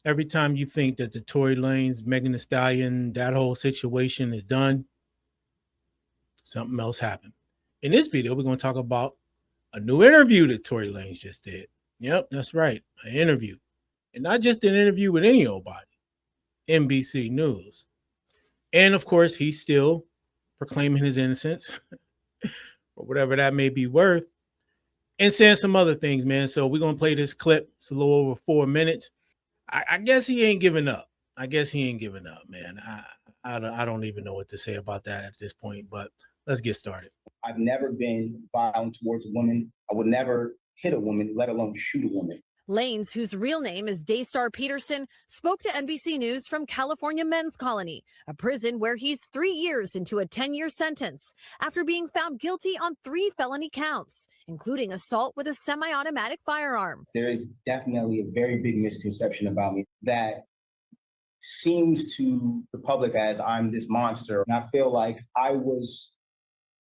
Every time you think that the Tory Lanez, Megan Thee Stallion, that whole situation is done, something else happened. In this video, we're going to talk about a new interview that Tory Lanez just did. Yep, that's right, an interview. And not just an interview with any old body, NBC News. And of course, he's still proclaiming his innocence, or whatever that may be worth, and saying some other things, man. So we're going to play this clip. It's a little over 4 minutes. I guess he ain't giving up. Man. I don't even know what to say about that at this point, but let's get started. I've never been violent towards a woman. I would never hit a woman, let alone shoot a woman. Lanez, whose real name is Daystar Peterson, spoke to NBC News from California Men's Colony, a prison where he's 3 years into a 10-year sentence after being found guilty on 3 felony counts, including assault with a semi-automatic firearm. There is definitely a very big misconception about me that seems to the public as I'm this monster. And I feel like I was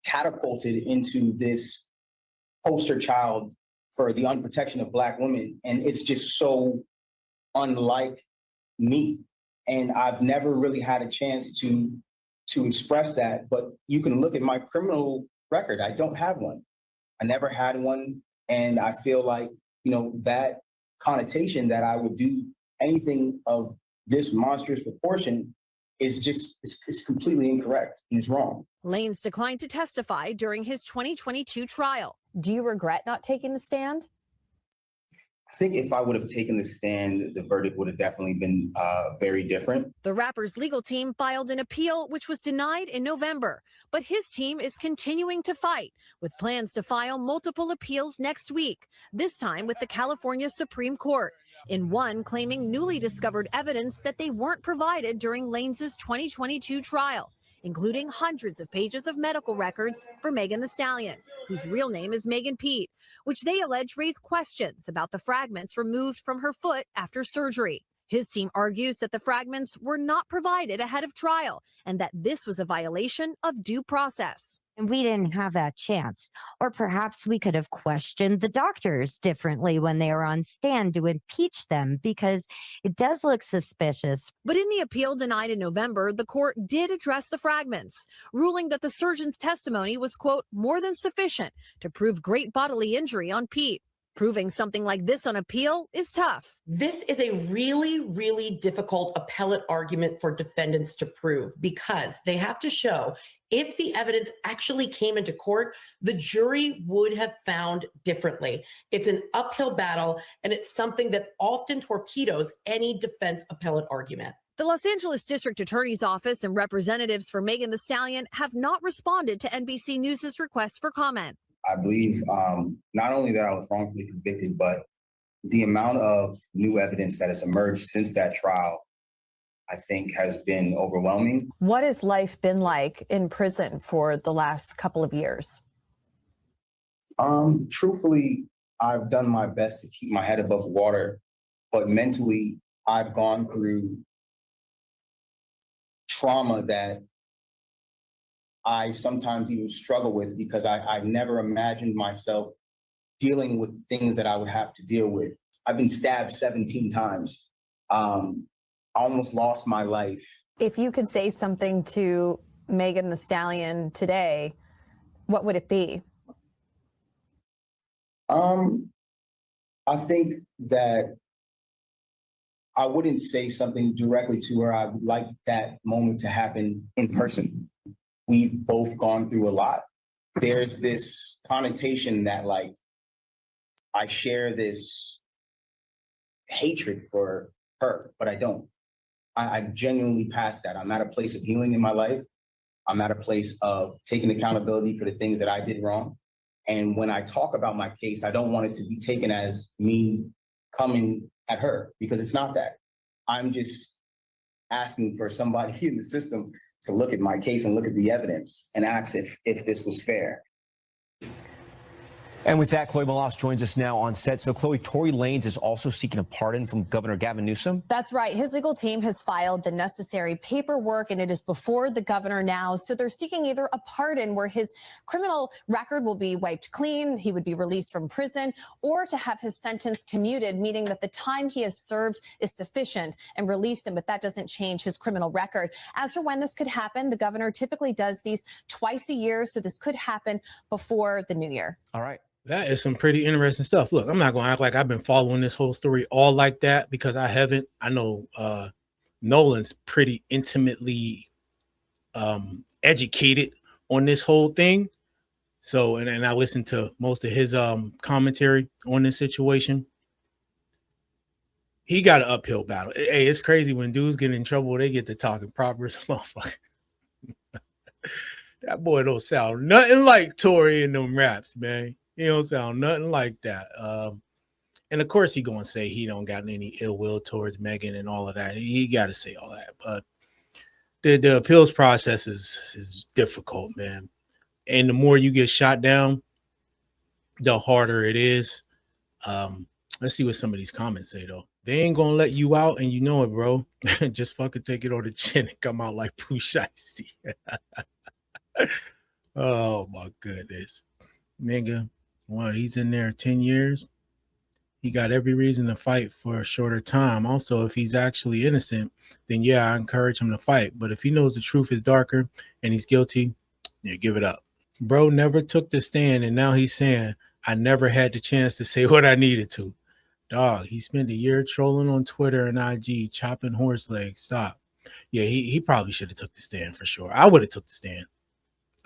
catapulted into this poster child for the unprotection of Black women. And it's just so unlike me. And I've never really had a chance to express that, but you can look at my criminal record. I don't have one. I never had one. And I feel like, that connotation that I would do anything of this monstrous proportion is just, it's completely incorrect and it's wrong. Lanez declined to testify during his 2022 trial. Do you regret not taking the stand? I think if I would have taken the stand, the verdict would have definitely been very different. The rapper's legal team filed an appeal, which was denied in November. But his team is continuing to fight, with plans to file multiple appeals next week, this time with the California Supreme Court, in one claiming newly discovered evidence that they weren't provided during Lanez's 2022 trial, including hundreds of pages of medical records for Megan Thee Stallion, whose real name is Megan Pete, which they allege raise questions about the fragments removed from her foot after surgery. His team argues that the fragments were not provided ahead of trial and that this was a violation of due process. And we didn't have that chance. Or perhaps we could have questioned the doctors differently when they were on stand to impeach them, because it does look suspicious. But in the appeal denied in November, the court did address the fragments, ruling that the surgeon's testimony was, quote, more than sufficient to prove great bodily injury on Pete. Proving something like this on appeal is tough. This is a really, really difficult appellate argument for defendants to prove, because they have to show if the evidence actually came into court, the jury would have found differently. It's an uphill battle, and it's something that often torpedoes any defense appellate argument. The Los Angeles District Attorney's Office and representatives for Megan Thee Stallion have not responded to NBC News' request for comment. I believe not only that I was wrongfully convicted, but the amount of new evidence that has emerged since that trial, I think, has been overwhelming. What has life been like in prison for the last couple of years? Truthfully, I've done my best to keep my head above water, but mentally, I've gone through trauma that I sometimes even struggle with, because I never imagined myself dealing with things that I would have to deal with. I've been stabbed 17 times. I almost lost my life. If you could say something to Megan Thee Stallion today, what would it be? I think that I wouldn't say something directly to her. I would like that moment to happen in person. We've both gone through a lot. There's this connotation that, like, I share this hatred for her, but I don't. I genuinely passed that. I'm at a place of healing in my life. I'm at a place of taking accountability for the things that I did wrong. And when I talk about my case, I don't want it to be taken as me coming at her, because it's not that. I'm just asking for somebody in the system to look at my case and look at the evidence and ask if this was fair. And with that, Chloe Malas joins us now on set. So, Chloe, Tory Lanez is also seeking a pardon from Governor Gavin Newsom. That's right. His legal team has filed the necessary paperwork, and it is before the governor now. So they're seeking either a pardon where his criminal record will be wiped clean, he would be released from prison, or to have his sentence commuted, meaning that the time he has served is sufficient, and release him, but that doesn't change his criminal record. As for when this could happen, the governor typically does these twice a year, so this could happen before the new year. All right. That is some pretty interesting stuff. Look, I'm not going to act like I've been following this whole story all like that, because I haven't. I know Nolan's pretty intimately educated on this whole thing. So, and I listened to most of his commentary on this situation. He got an uphill battle. Hey, it's crazy when dudes get in trouble, they get to talking proper as a motherfucker. That boy don't sound nothing like Tory in them raps, man. He don't sound nothing like that. And of course he gonna say he don't got any ill will towards Megan and all of that. He got to say all that. But the appeals process is difficult, man. And the more you get shot down, the harder it is. Let's see what some of these comments say, though. They ain't gonna let you out, and you know it, bro. Just fucking take it on the chin and come out like Pooh Shiesty. Oh my goodness, nigga. Well, he's in there 10 years. He got every reason to fight for a shorter time. Also, if he's actually innocent, then yeah, I encourage him to fight. But if he knows the truth is darker and he's guilty, yeah, give it up. Bro never took the stand, and now he's saying, I never had the chance to say what I needed to. Dog, he spent a year trolling on Twitter and IG, chopping horse legs. Stop. Yeah, he probably should have took the stand for sure. I would have took the stand.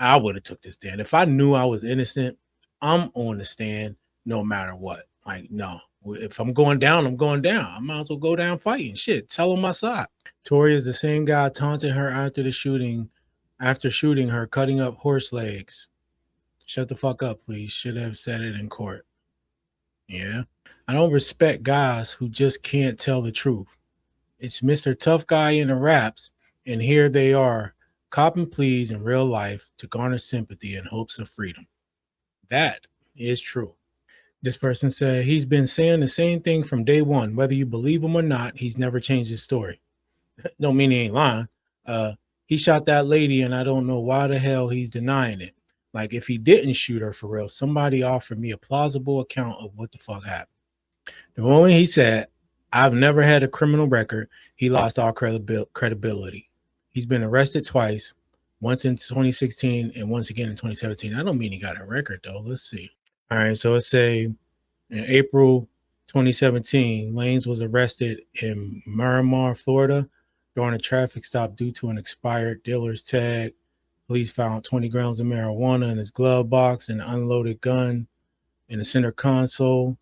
I would have took the stand. If I knew I was innocent, I'm on the stand no matter what. Like, no. If I'm going down, I'm going down. I might as well go down fighting. Shit, tell him my side. Tory is the same guy taunting her after shooting her, cutting up horse legs. Shut the fuck up, please. Should have said it in court. Yeah. I don't respect guys who just can't tell the truth. It's Mr. Tough Guy in the raps, and here they are, copping pleas in real life to garner sympathy in hopes of freedom. That is true. This person said he's been saying the same thing from day one. Whether you believe him or not, he's never changed his story. Don't mean he ain't lying. He shot that lady, and I don't know why the hell he's denying it. Like, if he didn't shoot her for real, somebody offered me a plausible account of what the fuck happened. The moment he said, I've never had a criminal record, he lost all credibility. He's been arrested twice, once in 2016 and once again in 2017. I don't mean he got a record, though. Let's see. All right, so let's say in April 2017, Lanez was arrested in Miramar, Florida, during a traffic stop due to an expired dealer's tag. Police found 20 grams of marijuana in his glove box and an unloaded gun in the center console.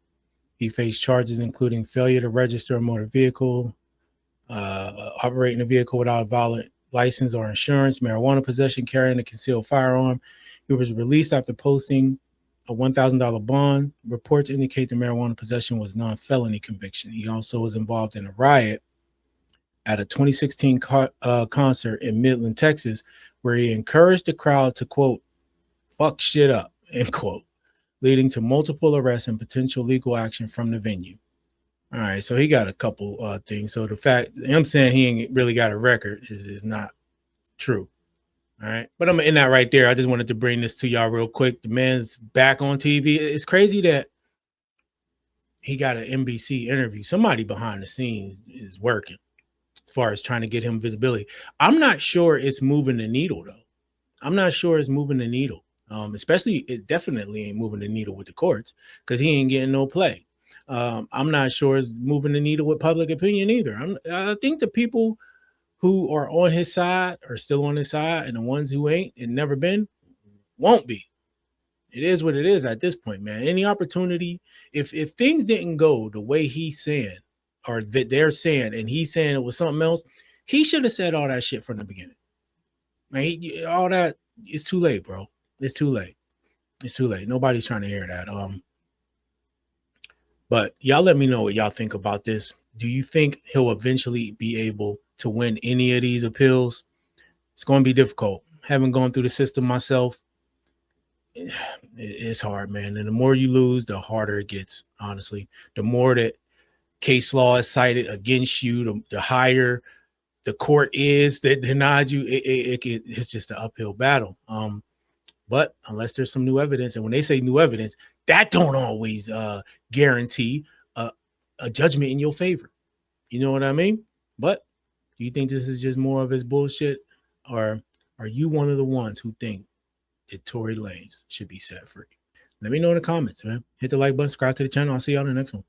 He faced charges including failure to register a motor vehicle, operating a vehicle without a valid license or insurance, marijuana possession, carrying a concealed firearm. He was released after posting a $1,000 bond. Reports indicate the marijuana possession was non-felony conviction. He also was involved in a riot at a 2016 concert in Midland, Texas, where he encouraged the crowd to, quote, fuck shit up, end quote, leading to multiple arrests and potential legal action from the venue. All right, so he got a couple things. So the fact him saying he ain't really got a record is not true. All right, but I'm in that right there. I just wanted to bring this to y'all real quick. The man's back on TV. It's crazy that he got an NBC interview. Somebody behind the scenes is working as far as trying to get him visibility. I'm not sure it's moving the needle, though. I'm not sure it's moving the needle. Especially, it definitely ain't moving the needle with the courts because he ain't getting no play. I'm not sure it's moving the needle with public opinion either. I think the people who are on his side are still on his side, and the ones who ain't and never been won't be. It is what it is at this point, man. Any opportunity, if things didn't go the way he's saying, or that they're saying, and he's saying it was something else, he should have said all that shit from the beginning. Man, all that, it's too late, bro. It's too late. It's too late. Nobody's trying to hear that. But y'all let me know what y'all think about this. Do you think he'll eventually be able to win any of these appeals? It's going to be difficult. Having gone through the system myself, it's hard, man. And the more you lose, the harder it gets, honestly. The more that case law is cited against you, the higher the court is that denied you, it's just an uphill battle. But unless there's some new evidence, and when they say new evidence, that don't always guarantee a judgment in your favor. You know what I mean? But do you think this is just more of his bullshit, or are you one of the ones who think that Tory Lanez should be set free? Let me know in the comments, man. Hit the like button, subscribe to the channel. I'll see y'all in the next one.